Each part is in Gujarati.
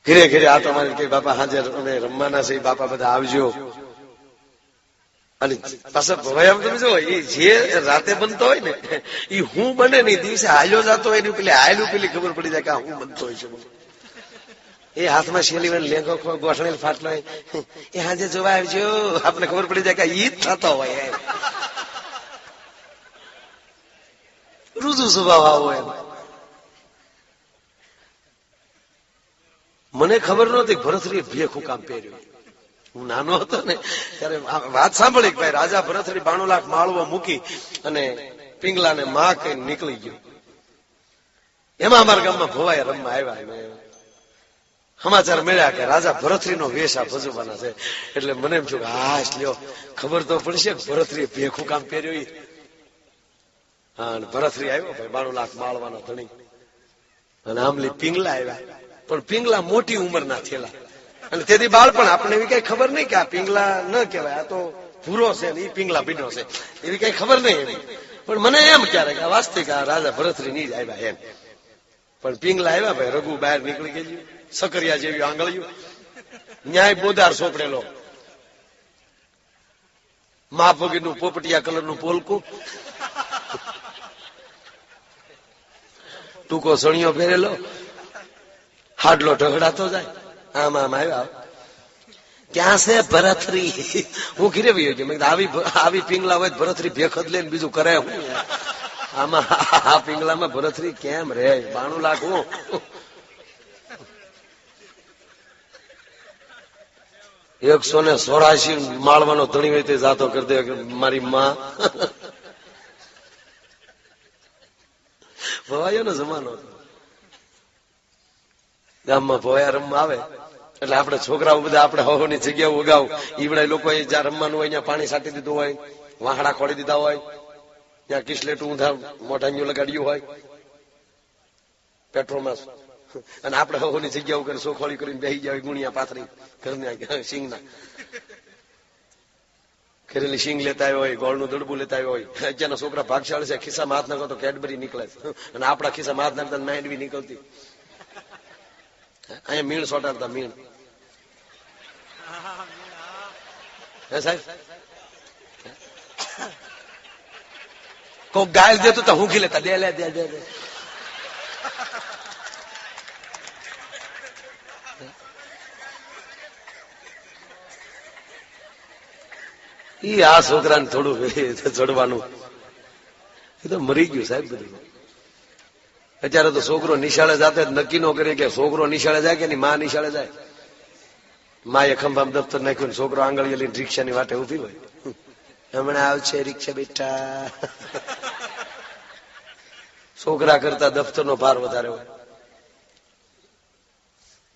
ઘરે ઘરે આ તમારે કઈ બાપા હાજર અમે રમવાના છે, બાપા બધા આવજો. અને પાછા ભવાઈ તમે જો એ જે રાતે બનતો હોય ને એ હું બને ને દિવસે હાલ્યો જતો હોય ને પેલી હાલ્યું પેલી ખબર પડી જાય કે હું બનતો હોય છે. એ હાથમાં શેલી લેંગો ગોઠણેલ ફાટલો એ હાજે જોવા આવજો, આપને ખબર પડી જાય કે ઈ જ થતો હોય. રૂજુ સ્વભાવ આવો એમ. મને ખબર નહોતી ભરથરી ભેખું કામ પહેર્યું. હું નાનો હતો ને ત્યારે વાત સાંભળી ભાઈ રાજા ભરથરી 92 લાખ માળવો મૂકી અને પિંગલાને માં કઈ નીકળી ગયો. એમાં અમારા ગામમાં ભવાયા રમવા આવ્યા. સમાચાર મળ્યા કે રાજા ભરથરીનો વેશ આ ભજવવાના છે. એટલે મને એમ થયું કે હાશ લ્યો ખબર તો પડશે ભરથરી ભેખું કામ પહેર્યું. હા ભરથરી આવ્યો ભાઈ 92 લાખ માળવાનો ધણી અને આમલી પિંગલા આવ્યા. પણ પિંગલા મોટી ઉંમરના થયેલા અને તેથી બાળપણ આપણને એવી કઈ ખબર નહીં કે આ પિંગલા ન કહેવાય, આ તો ભૂરો છે ને એ પિંગલા પીઢો છે એવી કઈ ખબર નહીં એવી. પણ મને એમ ક્યારેક આ વાસ્તવિક આ રાજા ભરથરી ની જ આવ્યા એમ. પણ પિંગલા આવ્યા ભાઈ રઘુ બહાર નીકળી ગયું, સકરિયા જેવી આંગળીઓ, ન્યાય બોદાર સોપડેલો, માફગીનું પોપટિયા કલરનું પોલકું, ટૂંકો સણિયો પહેરેલો, હાડલો ઢગડાતો જાય. આમ આમ આવ્યા. ક્યાં છે ભરથરી? હું ઘીરે ગયો છું. આવી પિંગલા હોય ભરથરી ભેખ જ લઈને બીજું કરે હું? આમાં આ પિંગલામાં ભરથરી કેમ રે? 92 લાખ હું 186 માળવાનો ધણી હોય તે જાતો કરી દે મારી માં. ભવાયો નો જમાનો હતો. ગામમાં ભવાયા રમવા આવે એટલે આપણે છોકરાઓ બધા આપણે હવની જગ્યાઓ ઉગાવ ઈવડા લોકો જ્યાં રમવાનું હોય ત્યાં પાણી છાંટી દીધું હોય, વાહડા ખોડી દીધા હોય, ત્યાં કિસલેટું ઊંધા મોઢાંગીઓ લગાડ્યું હોય પેટ્રોલમાં, અને આપણે હવની જગ્યા ઉપર સોખોળી કરીને બેસી જાય ગુણિયા પાથરી ઘરના સિંગના ખેરેલી સિંગ લેતા આવ્યો હોય, ગોળનું દડબું લેતા આવ્યો હોય. અત્યારના છોકરા ભાગશાળી છે, ખિસ્સામાં હાથ નાખો તો કેડબરી નીકળે અને આપણા ખિસ્સામાં હાથ નાખતા માંડવી નીકળતી. અહીંયા મીણ સોટાડતા મીણ. હે સાહેબ કોક ગાય દેતું તો હું લેતા દે લે દે દે દે. ઈ આ છોકરાને થોડું ચડવાનું એ તો મરી ગયું સાહેબ બધું. અત્યારે તો છોકરો નિશાળે જાતે નક્કી નો કરે કે છોકરો નિશાળે જાય કે માં નિશાળે જાય. માએ ખંભામાં દફતર નાખ્યું, છોકરો આંગળીએ લઈને રિક્ષાની વાટે ઉભી હોય. હમણાં આવશે રિક્ષા બેટા. છોકરા કરતા દફતરનો ભાર વધારે હોય.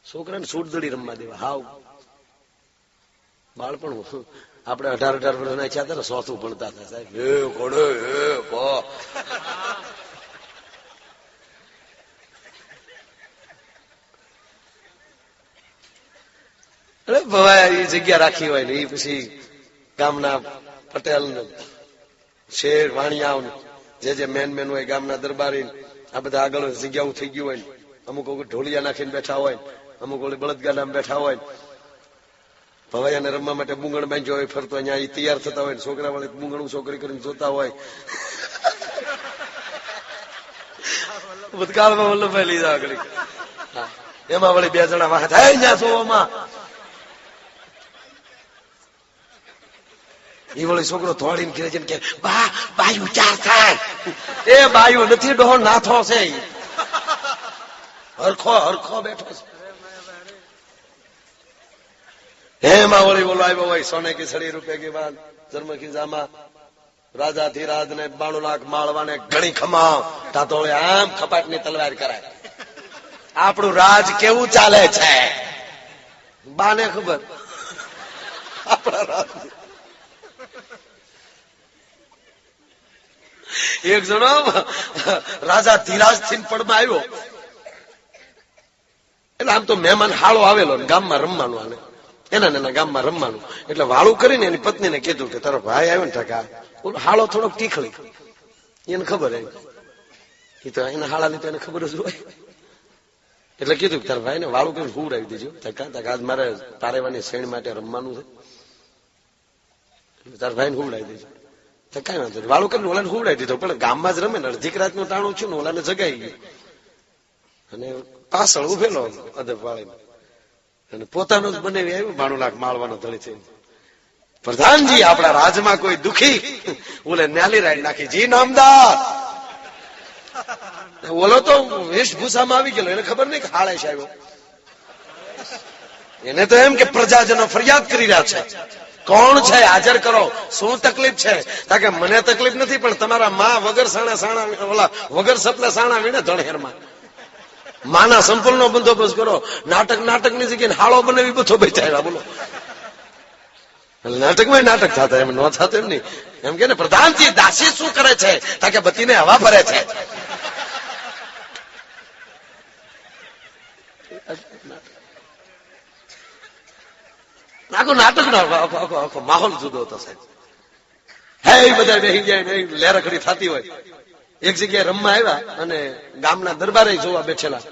છોકરાને છૂટદડી રમવા દેવા. હાવ બાળપણ આપણે 18 વર્ષના થયા હતા ને, ચોથું ભણતા હતા સાહેબ. ભવાય એ જગ્યા રાખી હોય ને એ પછી ગામના પટેલ શેર વાણિયા જે મેન મેન હોય ગામના દરબારી આ બધા આગળ જગ્યાઓ થઈ ગયું હોય. અમુક ઢોલિયા નાખીને બેઠા હોય, અમુક ઓલી બળદગાડામાં બેઠા હોય. ભવાયાને રમવા માટે બુંગણ બાંધ્યો હોય ફરતો, અહીંયા એ તૈયાર થતા હોય, છોકરા વાળે બુંગણું છોકરી કરીને જોતા હોય. ભૂતકાળમાં વલ્લભભાઈ લીધા આગળ એમાં વળી 2 જણા વાહ થાય ત્યાં સોવામાં. એ વળી છોકરો થોડીને ઘરે જઈને કે બાયું ચાર થાય. એ બાયું નથી, ડોહો નાથો છે, હરખો હરખો બેઠો છે. એમાં વળી બોલો આવ્યો હોય, સોને કી સડી રૂપે કી બાદ જન્મ કી જામા, રાજા ધીરાજ ને 92 લાખ માળવાને ઘણી ખમાવ તા તો આમ ખપાટ ની તલવાર કરાય. આપણું રાજ કેવું ચાલે છે બાને ખબર. આપણા રાજ એક જણો રાજા ધીરાજ થી પડમાં આવ્યો એટલે આમ તો મહેમાન હાળો આવેલો ગામમાં રમવાનું, આને એના ગામમાં રમવાનું. એટલે વાળું કરીને એની પત્નીને કીધું કે તારો ભાઈ આવ્યો ને ટકા હાળો થોડોક તીખળી. એને ખબર એ તો એના હાળાની તો એને ખબર જ હોય. એટલે કીધું તારા ભાઈ ને વાળું કઈ હુવડાવી દેજો. આજ મારે પારેવાની શ્રેણી માટે રમવાનું છે, તારા ભાઈ ને હુવડાવી દેજો. તો કઈ વાંધો નહીં, વાળું કરીને ઓલાને હુવડાવી દીધો. પણ ગામમાં જ રમે ને અડધીક રાતનું ટાણું છું ને ઓલાને જગાઈ ગયું અને પાછળ ઉભેલો અદબ વાળીને અને પોતાનું જ બનાવી આવ્યું 92 લાખ માળવાનો ધડી થઈને. પ્રધાનજી આપણા રાજમાં કોઈ દુખી ઓલે ન્યાલી રાઈડ નાખી, જી નામદાર. ઓલો તો વેશભૂષામાં આવી ગયેલો, એને ખબર નહીં કે હાળે છે આવ્યો. એને તો એમ કે પ્રજાજનો ફરિયાદ કરી રહ્યા છે, કોણ છે હાજર કરો, શું તકલીફ છે? તાકે મને તકલીફ નથી, પણ તમારા માં વગર સાણા ઓલા વગર સપના સાણા વીણે ધણહેરમાં માના સંપૂર્ણ બંદોબસ્ત કરો. નાટકની જગ્યાએ હાળો બનાવી બધો બેઠા. બોલો, નાટકમાં નાટક થતા, એમ ન થતું એમ નહીં. એમ કે ને પ્રધાનજી દાસી શું કરે છે? તાકે બતીને હવા ભરે છે. આખો નાટક આખો માહોલ જુદો હતો સાહેબ. હે બધા બેસી જાય, લેરકડી થતી હોય. એક જગ્યાએ રમવા આવ્યા અને ગામના દરબારે જોવા બેઠેલા.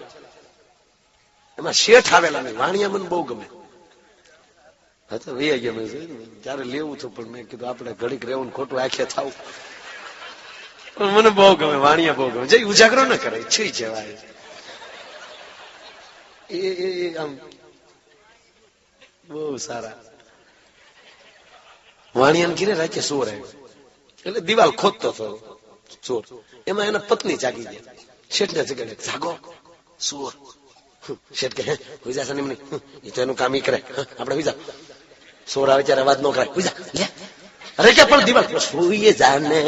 એમાં શેઠ આવેલા નહીં. વાણિયા મને બહુ ગમે. ત્યારે લેવું હતું, પણ મેં કીધું આપણે ઘડીક રહેવું ખોટું આંખે થવું. પણ મને બહુ ગમે, વાણિયા બહુ ગમે. જે ઉજાગરો ન કરે છી જવાય. એ આમ બહુ સારા. વાણિયાને ઘીરે રાખે ચોર આવ્યો, એટલે દિવાલ ખોદતો હતો ચોર. એમાં એના પત્ની જાગી ગયા. શેઠને જગાડે, જાગો ચોર. શેઠ કે હુઈજા સની મને, એ તો એનું કામ ઈ કરે, આપણે હુઈજા. ચોર આવે ત્યારે અવાજ ન કરાય, હુઈજા લે. અરે કે પણ દિવાલ સુઈએ જાને,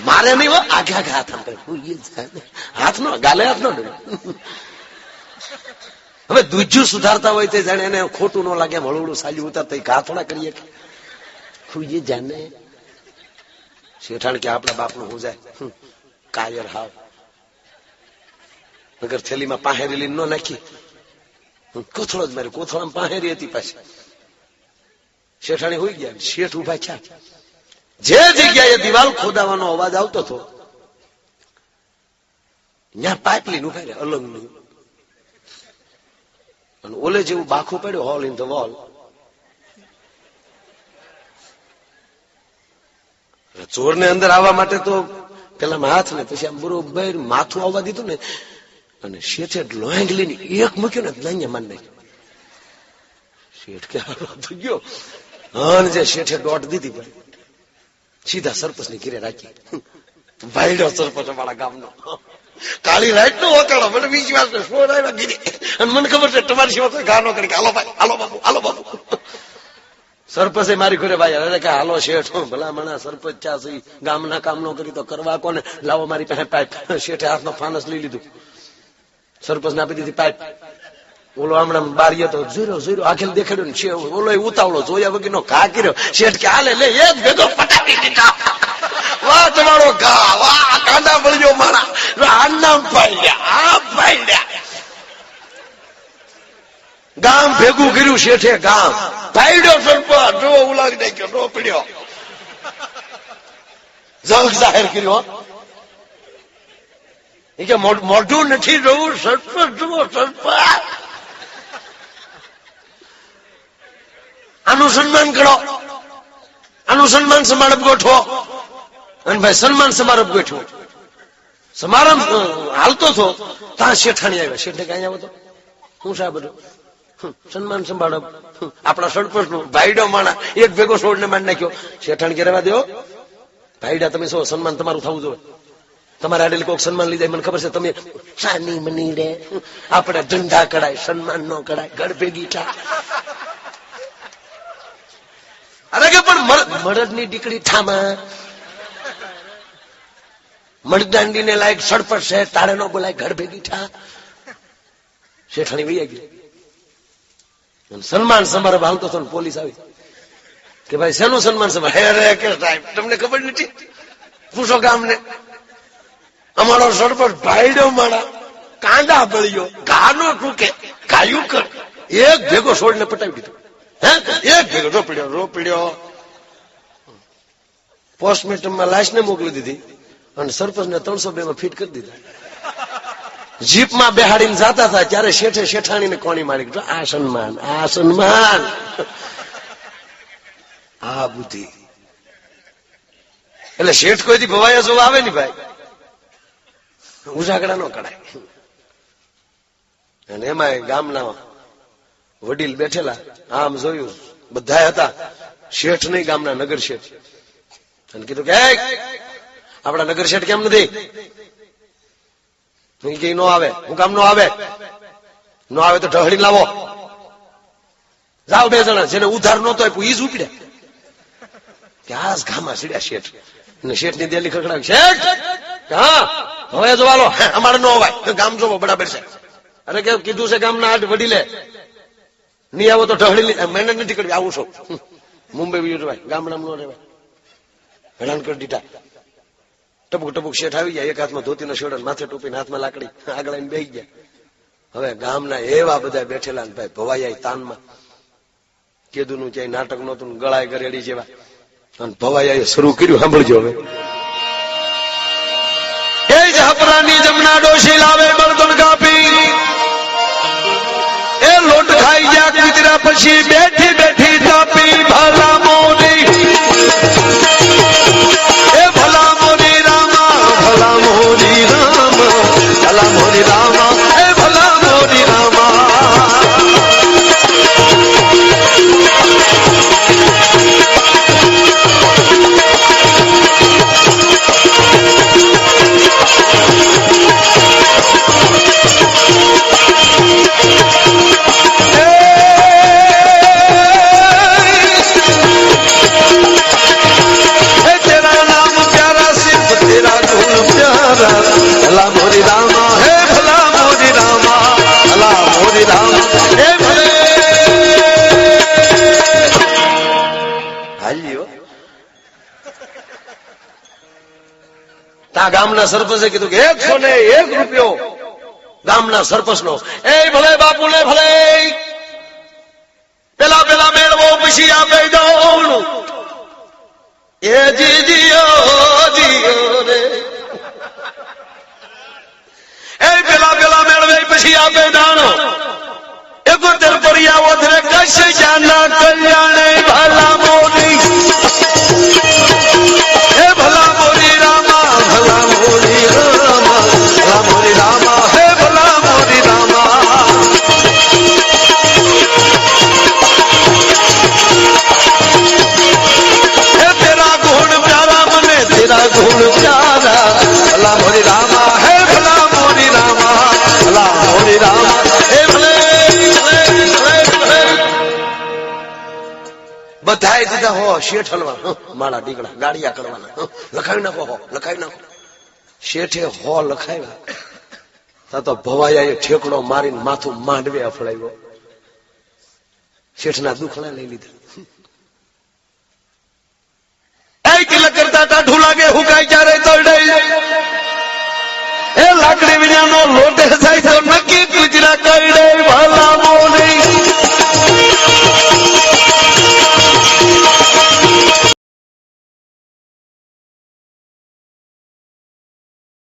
મારે નહીં હો, આઘે હાથ આમ કરે, સુઈએ જાને. હાથ નો ગાલે હાથ નો ડરે. હવે દૂજ્યું સુધારતા હોય તે જાણે એને ખોટું ન લાગે, હળવડું સાલ્યું ઉતારતા ઘા થોડા કરીએ. સુઈએ જાને. શેઠાણ કે આપણા બાપનું હું જાય કાયર હાવ. નગર થેલીમાં પાહેરી લઈને ન નાખી, કોથળો જ મારી કોથળામાં પાહેરી હતી પાછી. શેઠાણી હોઈ ગયા. શેઠ ઉભા થયા. જે જગ્યાએ દિવાલ ખોદાવાનો અવાજ આવતો હતો ત્યાં પાઇપલાઈન ઉભા રહ્યા અલંગનું. અને ઓલે જેવું બાખું પડ્યું, હોલ ઇન ધ વોલ. ચોરને અંદર આવવા માટે તો પેલા હાથ ને પછી આમ બરોબર માથું આવવા દીધું ને, અને શેઠે લોંગ લઈને એક મૂક્યો ને લઈને માન નાખ્યો. શેઠ કે થઈ ગયો. અને જે શેઠે દોટ દીધી ભાઈ સીધા સરપંચ ની ઘીરે રાખી. ભાઈડો સરપંચ અમારા ગામનો કાળી લાઈટ નો વકાળો. મને વિશ્વાસ ને ફોન આવ્યા ગીરી, અને મને ખબર છે તમારી સિવાય કોઈ ઘા ન કરી. હાલો ભાઈ, હાલો બાપુ, હાલો બાપુ. સરપંચે મારી ઘરે ભાઈ અરે કે હાલો શેઠ, ભલા મણા સરપંચ છે, ગામના કામ નો કરી તો કરવા કોને, લાવો મારી પાસે પાઇપ. શેઠે હાથનો ફાનસ લઈ લીધું, સરપંચ ને આપી દીધી પાઇપ. ઓલો હમણાં બારીએ તો જોયો આખેલ દેખાડ્યો ને ઓલો ઉતાવળો જોયા વગર નો ઘા કર્યો. શેઠ કે હાલે લે એક ભેગો પટાવી દીધા. વાહ તમારો ઘા, વાહ કાંડા બળ્યો મારા. આ નામ પાડ્યા, આ પાડ્યા. ગામ ભેગું કર્યું શેઠે, ગામ પાડ્યો સરપંચ. જો ઉલાવી નાખ્યો, નો પીડ્યો. જંગ જાહેર કર્યો. એ કે મોઢું નથી જોવું, સરપંચ જુઓ સરપંચ. આનું સન્માન કરો, આનું સન્માન સમારંભ ગોઠવો. અને ભાઈ સન્માન સમારંભ ગોઠવો. સમારંભ હાલતો હતો ત્યાં શેઠાણી આવ્યા. શેઠને કઈ આવ્યો હતો, હું સાહેબ બધું સન્માન સમારંભ આપણા સરપંચ નું. ભાઈડો માણા એક ભેગો સોડને માંડી નાખ્યો. શેઠાણી કે રહેવા દો ભાઈડા, તમે શું સન્માન તમારું થવું જોઈએ? તમારે આડેલી કોઈક સન્માન લીધા મને ખબર છે, તમે સાની મની રે. આપણે ધંધા કરાય, સન્માન નો કરાય, ઘર ભેગી થા. અરે કે પણ મળદની દીકરી ઠામા, મળદાંડી ને લાયક સડપટ છે, તારે નો બોલાય, ઘર ભેગી થા. શેઠાણી વહી ગઈ. સન્માન સમારંભ હાલતો હતો, પોલીસ આવી કે ભાઈ શેનું સન્માન સમારંભ? હે કે સાહેબ તમને ખબર નથી, પૂછો ગામને. અમારો સરપંચ ભાઈડો મારા, કાંડા બળ્યો, ઘાનો ટૂકે, ગાયું કર. એક ભેગો છોડને પટાવી દીધો. હે એક ભેગો રોપડ્યો. પોસ્ટમોર્ટમમાં લાશ ને મોકલી દીધી અને સરપંચ ને 302 માં ફીટ કરી દીધા. જીપમાં બેહાડીને જતા હતા ત્યારે શેઠે શેઠાણીને કોણી મારી આ સન્માન આ સન્માન. આ બુદ્ધિ. એટલે શેઠ કોઈથી ભવાયા જોવા આવે ને ભાઈ, ઉજાગરા નો કરાય. અને એમાં ગામના વડીલ બેઠેલા, આમ જોયું બધા હતા, શેઠ નહીં ગામના નગર શેઠ. અને કીધું કે આપડા નગર શેઠ કેમ નથી? કે નો આવે. હું કામ નો આવે? નો આવે તો ઢહડી લાવો. જાઓ બે જણા, જેને ઉધાર નતો આપ્યું ઈ જ ઉપડ્યા કે આ ગામમાં સીડ્યા શેઠ. અને શેઠ ની દેલી ખખડાવી, શેઠ હા હવે જોવાલો અમારે નો અવાય, ગામ જોવો બરાબર છે. અરે કેમ કીધું છે ગામના આઠ વડીલે, નહીં આવો તો ઢહડી મહેનત નથી કરવી. આવું છું મુંબઈ બીજું રહેવાય, ગામડામાં નો રહેવાય. હેરાન કરી દીધા. ટપુક ટપુક શેઠ આવી ગયા, એક હાથમાં ધોતીનો શેડો, માથે ટોપીને હાથમાં લાકડી, આગળ આવીને બેસી ગયા. હવે ગામના એવા બધા બેઠેલા ભાઈ ભવાયા તાનમાં. કેદુનું ક્યાંય નાટક નહોતું, ગળાય ગરેડી જેવા. અને ભવાયા શરૂ કર્યું. સાંભળજો હવે. એ જ હપરાની જમના ડોશી લાવે બળદન કાપી, એ લોટ ખાઈ ગયા કુતરા પછી બેઠી બેઠી તાપી. ભલા મોરી એ ભલા મોરી રામા, ભલા મોરી રામા, ભલા મોરી રામા, એ ભલા મોરી રામા. ભલા મોરી રામા, હે ભલા મોરી રામા, ભલા મોરી રામા, હે ભલે હાલ્યો. તા ગામના સરપંચે કીધું કે 101 રૂપિયો ગામના સરપંચ નો. એ ભલે બાપુ ને ભલે, પેલા પેલા મેળવો પછી આપે દઉં. એ જીજીઓ જીઓ રે, એ પેલા પેલા મેળવે પછી આપે દાણો. 71 પરિયા ઓધરે કશે જાના કલ્યાણે. ભલા મોરી હે ભલા મોરી રામા, ભલા મોરી રામા, ભલા મોરી રામા, હે ભલા મોરી રામા. હે તેરા ગુણ પ્યારા મને, તેરા ગુણ પ્યારા. ભલા મોરી રામા, હે ભલા મોરી રામા, ભલા મોરી રામા, હે ભલે બધાએ દીધા. હો શેઠ હલવા, મારા દીકડા ગાડિયા કરવાના, લખાવી નાખો, હો લખાવી નાખો. શેઠે હો લખાવ્યા તો ભવાયાએ ઠેકડો મારીને માથું માંડવે અફળાવ્યો. શેઠના દુખણા લઈ લીધા. કિલક કરતા ટાઢું લાગે, હુકાય ક્યારે તરડાઈ. એ લાકડી વિનાનો લોટે જાય તો નક્કી કુતરા કરડે. ભલા